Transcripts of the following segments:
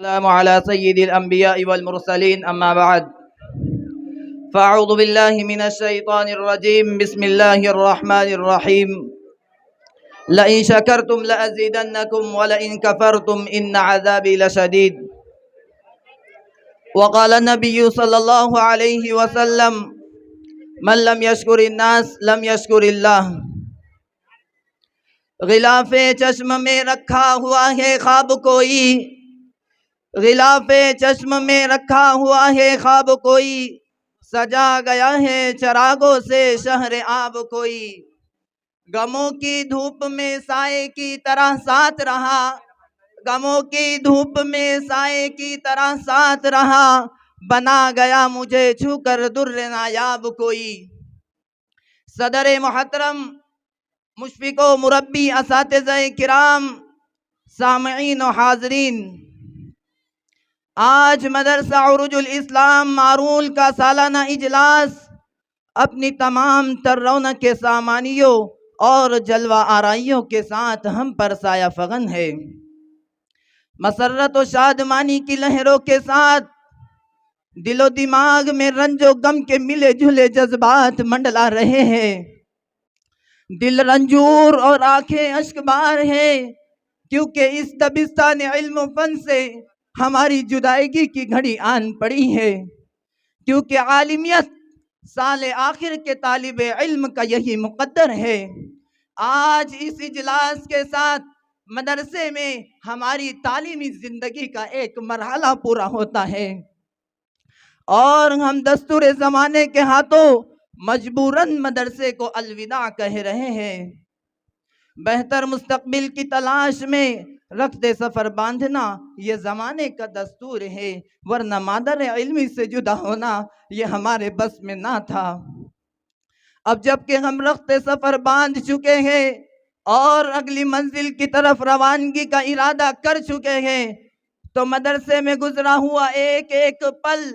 السلام على سيد الأنبياء والمرسلين أما بعد فأعوذ بالله من الشيطان الرجيم بسم الله الرحمن الرحيم لئن شكرتم لأزيدنكم ولئن كفرتم إن عذابي لشديد وقال النبي صلى الله عليه وسلم من لم يشكر الناس لم يشكر الله غلاف چشم میں رکھا ہوا ہے خواب کوئی غلاف چشم میں رکھا ہوا ہے خواب کوئی سجا گیا ہے چراغوں سے شہر آب کوئی غموں کی دھوپ میں سائے کی طرح ساتھ رہا غموں کی دھوپ میں سائے کی طرح ساتھ رہا بنا گیا مجھے چھو کر در نایاب کوئی صدر محترم مشفق و مربی اساتذہ کرام سامعین و حاضرین آج مدرسہ عروج الاسلام مارول کا سالانہ اجلاس اپنی تمام تر رونق کے سامانیوں اور جلوہ آرائیوں کے ساتھ ہم پر سایہ فغن ہے۔ مسرت و شادمانی کی لہروں کے ساتھ دل و دماغ میں رنج و غم کے ملے جھلے جذبات منڈلا رہے ہیں۔ دل رنجور اور آنکھیں اشکبار ہے کیونکہ اس دبستان علم و فن سے ہماری جدائیگی کی گھڑی آن پڑی ہے، کیونکہ عالمیت سال آخر کے طالب علم کا یہی مقدر ہے۔ آج اس اجلاس کے ساتھ مدرسے میں ہماری تعلیمی زندگی کا ایک مرحلہ پورا ہوتا ہے اور ہم دستور زمانے کے ہاتھوں مجبوراً مدرسے کو الوداع کہہ رہے ہیں۔ بہتر مستقبل کی تلاش میں رخت سفر باندھنا یہ زمانے کا دستور ہے، ورنہ مادر علمی سے جدا ہونا یہ ہمارے بس میں نہ تھا۔ اب جب کہ ہم رخت سفر باندھ چکے ہیں اور اگلی منزل کی طرف روانگی کا ارادہ کر چکے ہیں تو مدرسے میں گزرا ہوا ایک ایک پل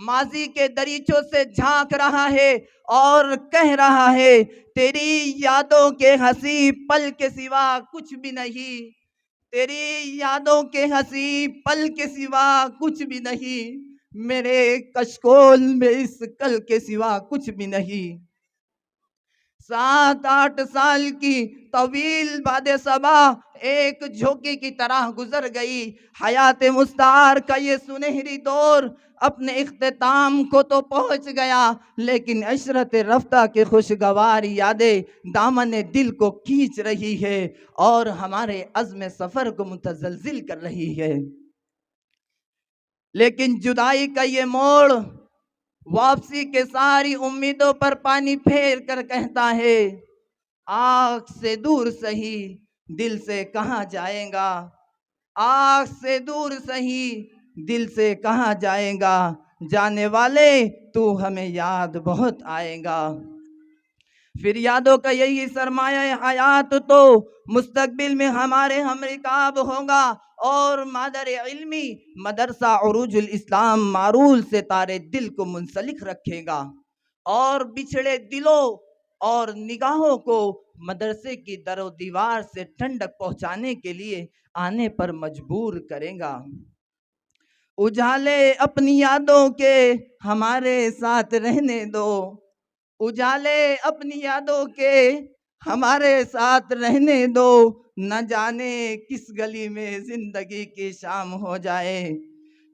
ماضی کے دریچوں سے جھانک رہا ہے اور کہہ رہا ہے تیری یادوں کے ہنسی پل کے سوا کچھ بھی نہیں، تیری یادوں کے ہنسی پل کے سوا کچھ بھی نہیں، میرے کشکول میں اس کل کے سوا کچھ بھی نہیں۔ 7-8 سال کی طویل باد صبا ایک جھوکی کی طرح گزر گئی۔ حیات مستعار کا یہ سنہری دور اپنے اختتام کو تو پہنچ گیا، لیکن عشرت رفتہ کے خوشگوار یادیں دامن دل کو کھینچ رہی ہے اور ہمارے عزم سفر کو متزلزل کر رہی ہے۔ لیکن جدائی کا یہ موڑ واپسی کے ساری امیدوں پر پانی پھیر کر کہتا ہے آنکھ سے دور سہی دل سے کہاں جائے گا، آنکھ سے دور سہی دل سے کہاں جائے گا، جانے والے تو ہمیں یاد بہت آئے گا۔ پھر یادوں کا یہی سرمایہ حیات تو مستقبل میں ہمارے ہم رکاب ہوگا اور مادر علمی مدرسہ عروج الاسلام مارول سے تارے دل کو منسلک رکھے گا اور بچھڑے دلوں اور نگاہوں کو مدرسے کی در و دیوار سے ٹھنڈک پہنچانے کے لیے آنے پر مجبور کرے گا۔ اجالے اپنی یادوں کے ہمارے ساتھ رہنے دو، اجالے اپنی یادوں کے ہمارے ساتھ رہنے دو، نہ جانے کس گلی میں زندگی کی شام ہو جائے۔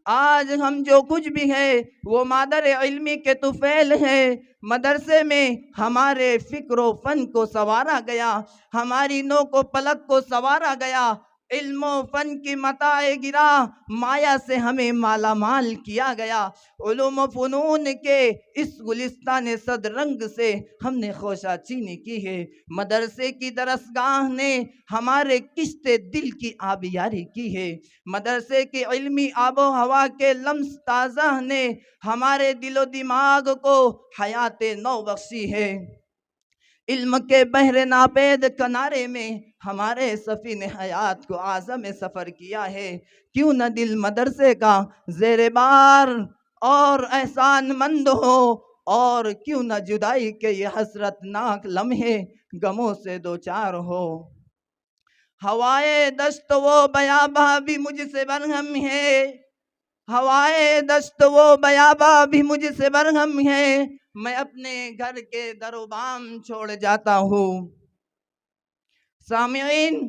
آج ہم جو کچھ بھی ہے وہ مادر علمی کے طفیل ہے۔ مدرسے میں ہمارے فکر و فن کو سنوارا گیا، ہماری نوک و پلک کو سنوارا گیا، علم و فن کی متاع گرا مایا سے ہمیں مالا مال کیا گیا، علوم و فنون کے اس گلستان صد رنگ سے ہم نے خوشہ چینی کی ہے۔ مدرسے کی درسگاہ نے ہمارے کشت دل کی آبیاری کی ہے، مدرسے کی علمی آب و ہوا کے لمس تازہ نے ہمارے دل و دماغ کو حیات نو بخشی ہے۔ علم کے بحر ناپید کنارے میں ہمارے سفینہ حیات کو اعظم سفر کیا ہے۔ کیوں نہ دل مدرسے کا زیر بار اور احسان مند ہو، اور کیوں نہ جدائی کے یہ حسرت ناک لمحے غموں سے دوچار ہو۔ ہوائے دشت و بیاباں بھی مجھ سے برہم ہے، ہوائے دشت و بیاباں بھی مجھ سے برہم ہے، میں اپنے گھر کے در و بام چھوڑ جاتا ہوں۔ سامعین،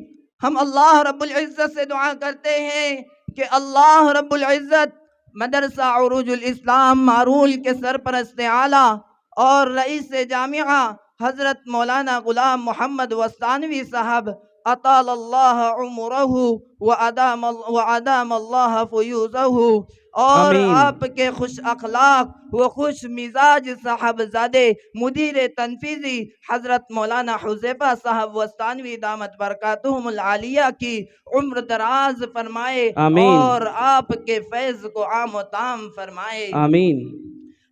ہم اللہ رب العزت سے دعا کرتے ہیں کہ اللہ رب العزت مدرسہ عروج الاسلام مارول کے سرپرست اعلیٰ اور رئیس جامعہ حضرت مولانا غلام محمد وستانوی صاحب اطال اللہ عمرہ وادام اللہ فیوزہ، اور آمین۔ آپ کے خوش اخلاق و خوش مزاج صاحبزادے مدیر تنفیذی حضرت مولانا حذیفہ صاحب وستانوی دامت برکاتہم العالیہ کی عمر دراز فرمائے آمین۔ اور آپ کے فیض کو عام و تام فرمائے۔ آمین۔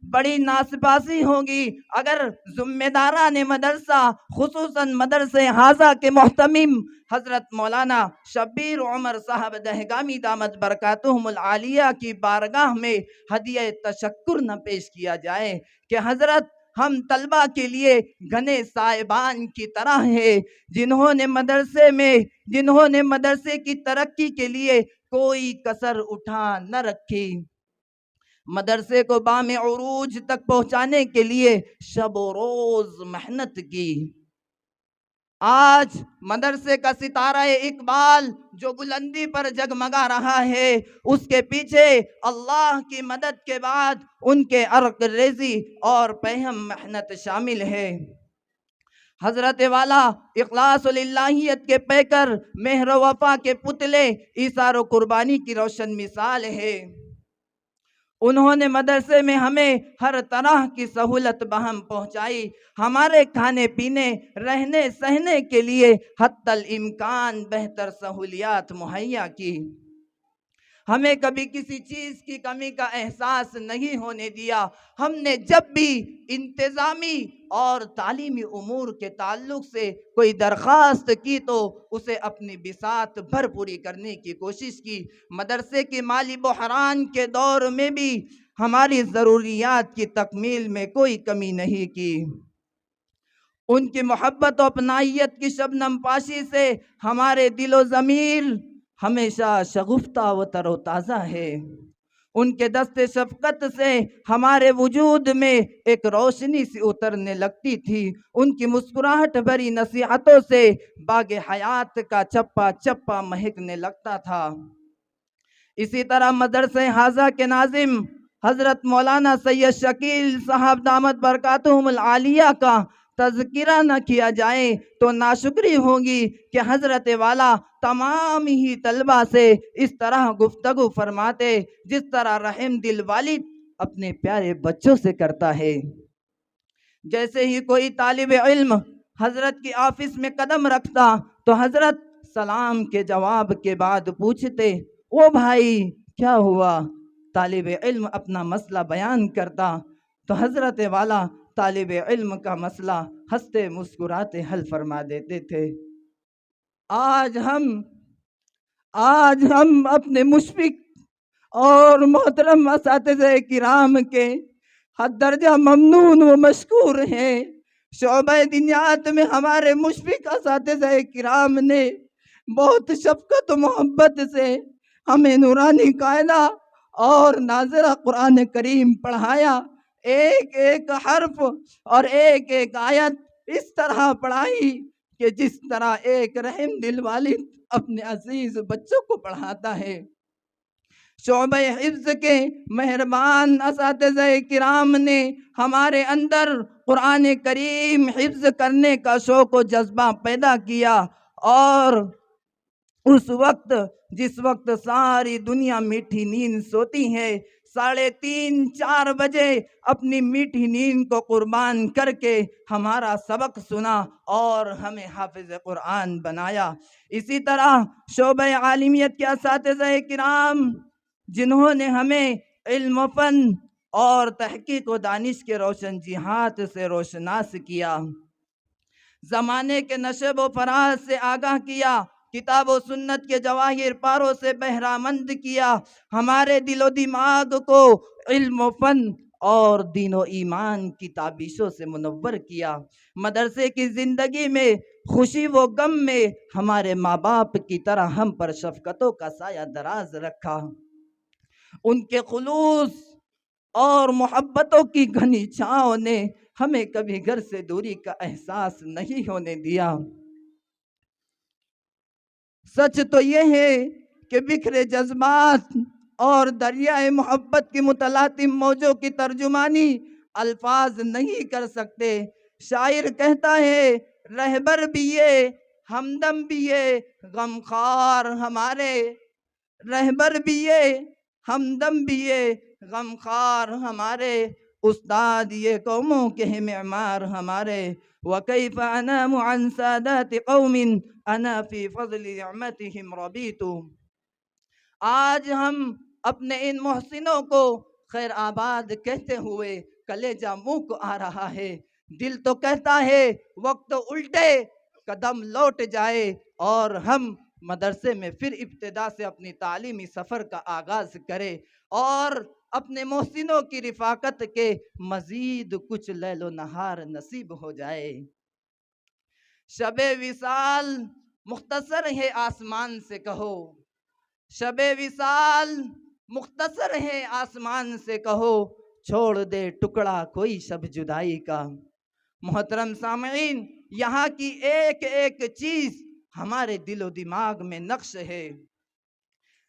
بڑی ناسپاسی ہوگی اگر ذمہ داران مدرسہ خصوصاً مدرسے حاضہ کے محتمم حضرت مولانا شبیر عمر صاحب دہگامی دامت برکاتہم العالیہ کی بارگاہ میں ہدیہ تشکر نہ پیش کیا جائے کہ حضرت ہم طلبہ کے لیے گھنے سائبان کی طرح ہے، جنہوں نے مدرسے کی ترقی کے لیے کوئی کسر اٹھا نہ رکھی، مدرسے کو بام عروج تک پہنچانے کے لیے شب و روز محنت کی۔ آج مدرسے کا ستارہ اقبال جو بلندی پر جگمگا رہا ہے، اس کے پیچھے اللہ کی مدد کے بعد ان کے عرق ریزی اور پہم محنت شامل ہے۔ حضرت والا اخلاص الہیت کے پیکر، مہر و وفا کے پتلے، ایثار و قربانی کی روشن مثال ہے۔ انہوں نے مدرسے میں ہمیں ہر طرح کی سہولت بہم پہنچائی، ہمارے کھانے پینے رہنے سہنے کے لیے حتی الامکان بہتر سہولیات مہیا کی، ہمیں کبھی کسی چیز کی کمی کا احساس نہیں ہونے دیا۔ ہم نے جب بھی انتظامی اور تعلیمی امور کے تعلق سے کوئی درخواست کی تو اسے اپنی بساط بھر پوری کرنے کی کوشش کی۔ مدرسے کی مالی بحران کے دور میں بھی ہماری ضروریات کی تکمیل میں کوئی کمی نہیں کی۔ ان کی محبت و اپنائیت کی شبنم پاشی سے ہمارے دل و ضمیر ہمیشہ شگفتہ و تر و تازہ ہے۔ ان کے دست شفقت سے ہمارے وجود میں ایک روشنی سی اترنے لگتی تھی، ان کی مسکراہٹ بھری نصیحتوں سے باغ حیات کا چپا چپا مہکنے لگتا تھا۔ اسی طرح مدرسہ حاضہ کے ناظم حضرت مولانا سید شکیل صاحب دامت برکاتہم العالیہ کا تذکرہ نہ کیا جائے تو ناشکری ہوگی کہ حضرت والا تمام ہی طلبہ سے اس طرح گفتگو فرماتے جس طرح رحم دل والد اپنے پیارے بچوں سے کرتا ہے۔ جیسے ہی کوئی طالب علم حضرت کی آفس میں قدم رکھتا تو حضرت سلام کے جواب کے بعد پوچھتے، او بھائی کیا ہوا؟ طالب علم اپنا مسئلہ بیان کرتا تو حضرت والا طالب علم کا مسئلہ ہنستے مسکراتے حل فرما دیتے تھے۔ آج ہم اپنے مشفق اور محترم اساتذہ کرام کے حد درجہ ممنون و مشکور ہیں۔ شعبہ دینیات میں ہمارے مشفق اساتذہ کرام نے بہت شفقت و محبت سے ہمیں نورانی قاعدہ اور ناظرہ قرآن کریم پڑھایا، ایک ایک حرف اور ایک ایک آیت اس طرح پڑھائی کہ جس طرح ایک رحم دل والد اپنے عزیز بچوں کو پڑھاتا ہے۔ شعبہ حفظ کے مہربان اساتذہ کرام نے ہمارے اندر قرآن کریم حفظ کرنے کا شوق و جذبہ پیدا کیا، اور اس وقت جس وقت ساری دنیا میٹھی نیند سوتی ہے، 3:30-4 بجے اپنی میٹھی نیند کو قربان کر کے ہمارا سبق سنا اور ہمیں حافظ قرآن بنایا۔ اسی طرح شعبہ عالمیت کے اساتذہ کرام جنہوں نے ہمیں علم و فن اور تحقیق و دانش کے روشن جہات سے روشناس کیا، زمانے کے نشب و فراز سے آگاہ کیا، کتاب و سنت کے جواہر پاروں سے بہرامند کیا، ہمارے دل و دماغ کو علم و فن اور دین و ایمان کی تابشوں سے منور کیا۔ مدرسے کی زندگی میں خوشی و غم میں ہمارے ماں باپ کی طرح ہم پر شفقتوں کا سایہ دراز رکھا، ان کے خلوص اور محبتوں کی گھنی چھاؤں نے ہمیں کبھی گھر سے دوری کا احساس نہیں ہونے دیا۔ سچ تو یہ ہے کہ بکھرے جذبات اور دریائے محبت کی متلاطم موجوں کی ترجمانی الفاظ نہیں کر سکتے۔ شاعر کہتا ہے، رہبر بھی یہ، ہمدم بھی یہ، غمخوار ہمارے، رہبر بھی یہ، ہمدم بھی یہ، غمخوار ہمارے، استاد یہ قوموں کے ہیں معمار ہمارے۔ وَكَيْفَ أَنَامُ عَنْ سَادَاتِ قَوْمٍ أَنَا فِي فَضْلِ نِعْمَتِهِمْ رَضِيتُ۔ آج ہم اپنے ان محسنوں کو خیر آباد کہتے ہوئے کلیجہ منہ کو آ رہا ہے، دل تو کہتا ہے وقت الٹے قدم لوٹ جائے اور ہم مدرسے میں پھر ابتدا سے اپنی تعلیمی سفر کا آغاز کرے اور اپنے محسنوں کی رفاقت کے مزید کچھ لیل و نہار نصیب ہو جائے۔ شب وصال مختصر ہے آسمان سے کہو، شب وصال مختصر ہے آسمان سے کہو، چھوڑ دے ٹکڑا کوئی شب جدائی کا۔ محترم سامعین، یہاں کی ایک ایک چیز ہمارے دل و دماغ میں نقش ہے۔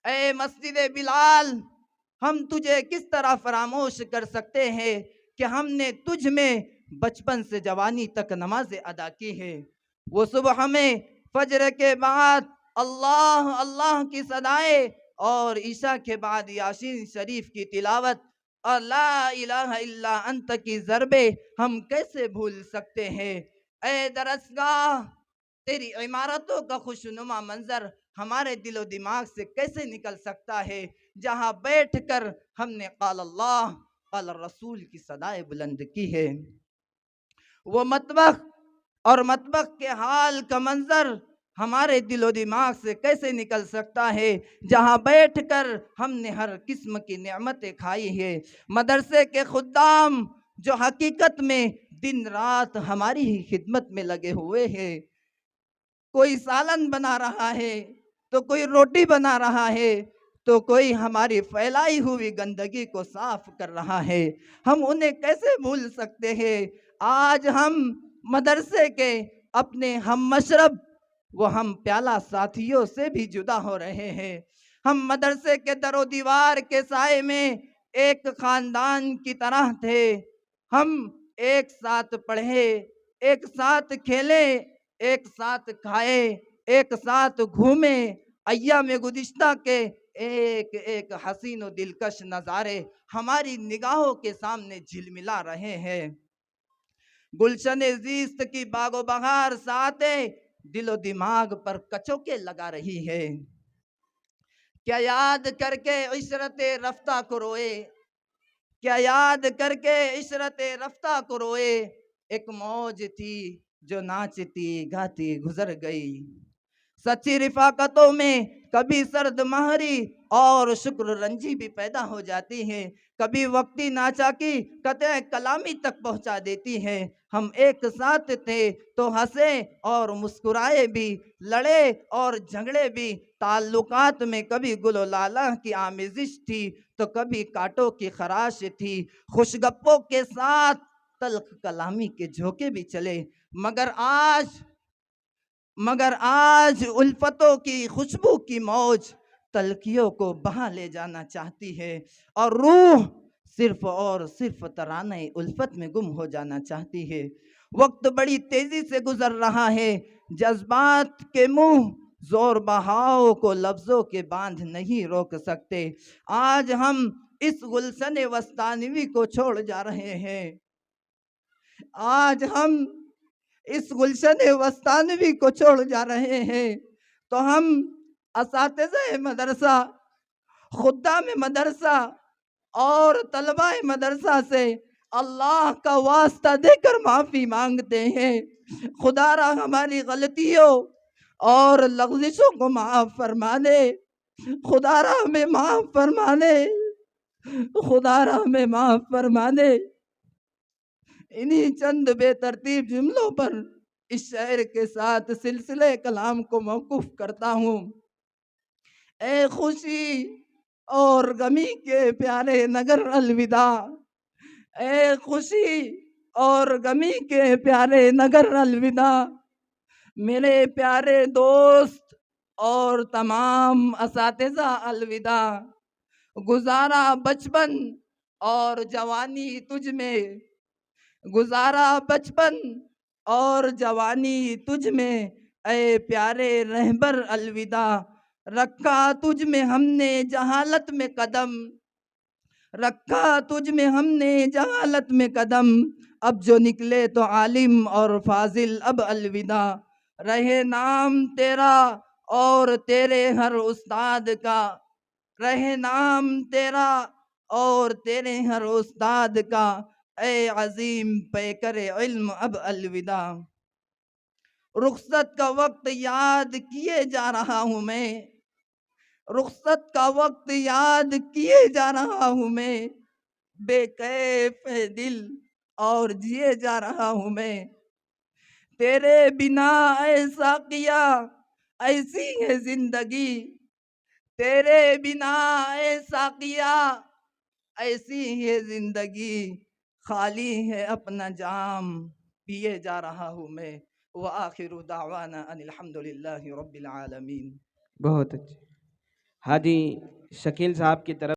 اے مسجد بلال، ہم تجھے کس طرح فراموش کر سکتے ہیں کہ ہم نے تجھ میں بچپن سے جوانی تک نمازیں ادا کی ہے۔ وہ صبح میں فجر کے بعد اللہ اللہ کی صدائیں اور عشاء کے بعد یاسین شریف کی تلاوت اور لا الہ الا انت کی ضربیں ہم کیسے بھول سکتے ہیں؟ اے درسگاہ، تیری عمارتوں کا خوشنما منظر ہمارے دل و دماغ سے کیسے نکل سکتا ہے، جہاں بیٹھ کر ہم نے قال اللہ قال الرسول کی صدائیں بلند کی ہے۔ وہ مطبخ اور مطبخ کے حال کا منظر ہمارے دل و دماغ سے کیسے نکل سکتا ہے، جہاں بیٹھ کر ہم نے ہر قسم کی نعمتیں کھائی ہے۔ مدرسے کے خدام جو حقیقت میں دن رات ہماری ہی خدمت میں لگے ہوئے ہیں، کوئی سالن بنا رہا ہے تو کوئی روٹی بنا رہا ہے تو کوئی ہماری پھیلائی ہوئی گندگی کو صاف کر رہا ہے، ہم انہیں کیسے بھول سکتے ہیں؟ آج ہم مدرسے کے اپنے ہم مشرب وہ ہم پیالہ ساتھیوں سے بھی جدا ہو رہے ہیں۔ ہم مدرسے کے در و دیوار کے سائے میں ایک خاندان کی طرح تھے، ہم ایک ساتھ پڑھے، ایک ساتھ کھیلے، ایک ساتھ کھائے، ایک ساتھ گھومے۔ ایام گزشتہ کے ایک ایک حسین و دلکش نظارے ہماری نگاہوں کے سامنے جھلملا رہے ہیں۔ گلشن زیست کی باغ و بہار ساتیں دل و دماغ پر کچوکے لگا رہی ہے۔ کیا یاد کر کے عشرت رفتہ کو روئے، کیا یاد کر کے عشرت رفتہ کو روئے، ایک موج تھی جو ناچتی گاتی گزر گئی۔ سچی رفاقتوں میں کبھی سرد مہری اور شکر رنجی بھی پیدا ہو جاتی ہے، کبھی وقتی ناچاکی قطع کلامی تک پہنچا دیتی ہے۔ ہم ایک ساتھ تھے تو ہنسے اور مسکرائے بھی، لڑے اور جھگڑے بھی، تعلقات میں کبھی گل و لالہ کی آمیزش تھی تو کبھی کانٹوں کی خراش تھی، خوش گپوں کے ساتھ تلخ کلامی کے جھونکے بھی چلے، مگر آج الفتوں کی خوشبو کی موج تلخیوں کو بہا لے جانا چاہتی ہے اور روح صرف اور صرف ترانے الفت میں گم ہو جانا چاہتی ہے۔ وقت بڑی تیزی سے گزر رہا ہے، جذبات کے منہ زور بہاؤ کو لفظوں کے باندھ نہیں روک سکتے۔ آج ہم اس گلشن وسطانوی کو چھوڑ جا رہے ہیں، آج ہم اس گلشن وسطانوی کو چھوڑ جا رہے ہیں تو ہم اساتذہ مدرسہ، خدام مدرسہ اور طلبہ مدرسہ سے اللہ کا واسطہ دے کر معافی مانگتے ہیں۔ خدا را ہماری غلطیوں اور لغزشوں کو معاف فرما دے، خدا را ہمیں معاف فرما دے، خدا را ہمیں معاف فرما دے۔ انہی چند بے ترتیب جملوں پر اس شعر کے ساتھ سلسلے کلام کو موقوف کرتا ہوں۔ اے خوشی اور غمی کے پیارے نگر الوداع، اے خوشی اور غمی کے پیارے نگر الوداع، میرے پیارے دوست اور تمام اساتذہ الوداع، گزارا بچپن اور جوانی تجھ میں، گزارا بچپن اور جوانی تجھ میں، اے پیارے رہبر الوداع، رکھا تجھ میں ہم نے جہالت میں قدم، رکھا تجھ میں ہم نے جہالت میں قدم، اب جو نکلے تو عالم اور فاضل اب الوداع، رہے نام تیرا اور تیرے ہر استاد کا، رہے نام تیرا اور تیرے ہر استاد کا، اے عظیم پیکر علم اب الوداع۔ رخصت کا وقت یاد کیے جا رہا ہوں میں، رخصت کا وقت یاد کیے جا رہا ہوں میں، بے کیف ہے دل اور جیے جا رہا ہوں میں، تیرے بنا اے ساقیا ایسی ہے زندگی، تیرے بنا اے ساقیا ایسی ہے زندگی، خالی ہے اپنا جام پیے جا رہا ہوں میں، وآخر دعوانا ان الحمدللہ رب العالمین۔ بہت اچھے۔ ہادی شکیل صاحب کی طرف